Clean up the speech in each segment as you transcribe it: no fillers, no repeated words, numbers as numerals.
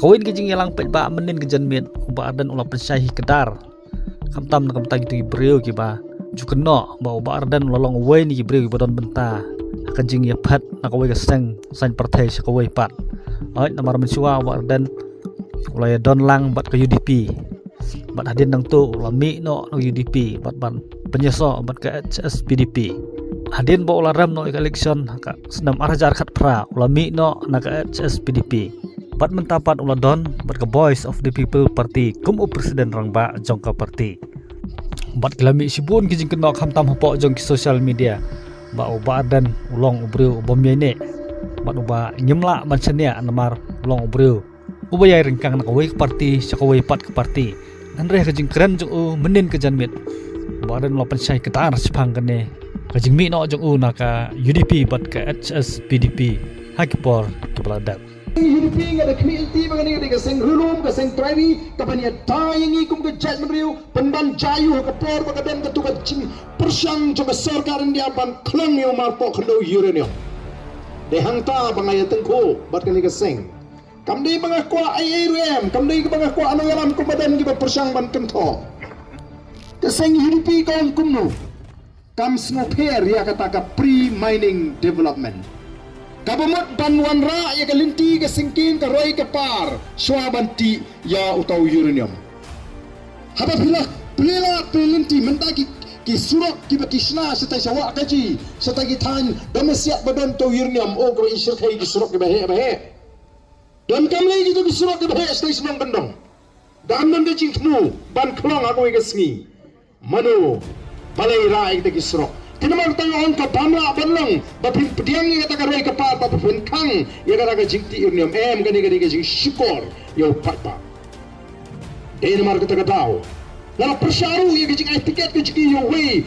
kawin kijing yalang pet ba menin kejan mit ba ardan ulah pensyahi kedar kamtam na kamta gitu ibreu ki ba jukeno ba ardan lolong wei ni ibreu ba don benta kajing ya pat na kawai keseng sain partai sa kawai pat ay namar mensua ba ardan ulah ya don lang bat ke UDP bat hadin nang tu ulah mi no UDP bat ban penyeso bat ke HS PDP hadin ba ulah ram no election ka senam arajar khat pra ulah mi no na ke HS PDP bat mentapat ulah don bat ke Voice of the People Party kum presiden rang ba jong ka parti bat kelami sibun kijing kena kamtam hopok jong ki social media ba dan ulong ubreu bomyene bat uba nyemla bansenia namar ulong ubreu ubaya rengkang nak wei parti sakawai pat ke parti andre kijing keren jong menin ke janmit dan lopan syai ketar sepang kene kijing mi no jong naka UDP bat ke HS PDP hakipor kebeladak UDP ada community bagaimana dengan seng rulum ke seng trawi kapanya tayang ikum ke jat menriu pendan jayu ke por bagadan ke tugas cing persyang coba serkaran dia ban klang yo marpo kendo uranium de hangta bangaya tengko bat kali ke seng kamdi bangakwa IRM kamdi ke bangakwa anu yalam kubadan ke persyang ban kento ke seng UDP kaum kumno kam snoper ya kata ka pre mining development kabamot banwan ra ya galinti ka singkin ka roy ka par swabanti ya utaw uranium haba pila pelinti mentaki ki surok ki bakishna sa tay sawa kaji sa tay tan damasyak badan to uranium o ko isir kay ki surok ki bahe dan kamlay gitu ki surok ki bahe sa tay sinong bandong damnan de jing tnu ban klong ako ka sngi mano balay ra ki surok kinamang tangon ka pamla banlang bapin pediang ni kata karoy kapal bapin kang ya kata ka jingti urnium gani ka jing shikor yo patpa de namar kata katao lala persyaru ya ka jing tiket ka jing yo wei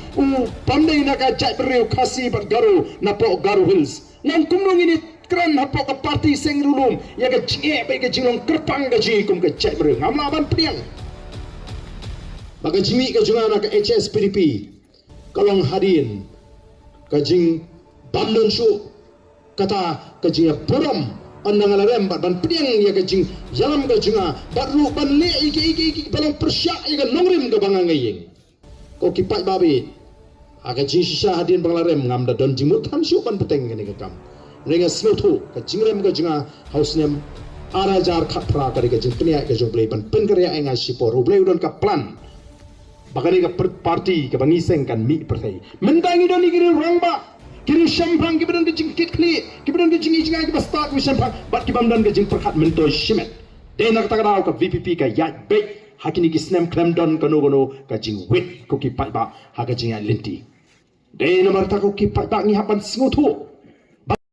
pandai na ka jai bereu kasi bat garu na po garu hills nang kumnong ini kran hapo ka parti seng rulum ya ka jing ka jing kerpang ka jing kum ka jai bereu ngamla ban pediang baka jimi ka jungana ka HS PDP kalong hadin kajing bandon su kata kajing puram andang alarem ban pediang ya kajing jalam kajinga baru ban le iki balang persyak ya nongrim ke bangangayeng ko kipat babi kajing sisa hadin banglarem ngamda don jimut han su ban peteng ngene kam renga snotu kajing rem kajinga hausnem arajar khapra kari kajing penia kajing play ban penkarya enga sipor ublay don ka plan bakari ka parti ka bangiseng kan mi partai mentangi don ikiri rangba kiri shampang ki badan ke jingkit kli ki badan ke jingi jingai ki bastak wi shampang bat ki bamdan ke jing perkat mento shimet de nak takadau ka VPP ka yat bek hakini ki snem klem don kono ka jing wit ko ki pat ba ha ka jing linti de nomor ta ko ki pat ba ngi hapan sngutu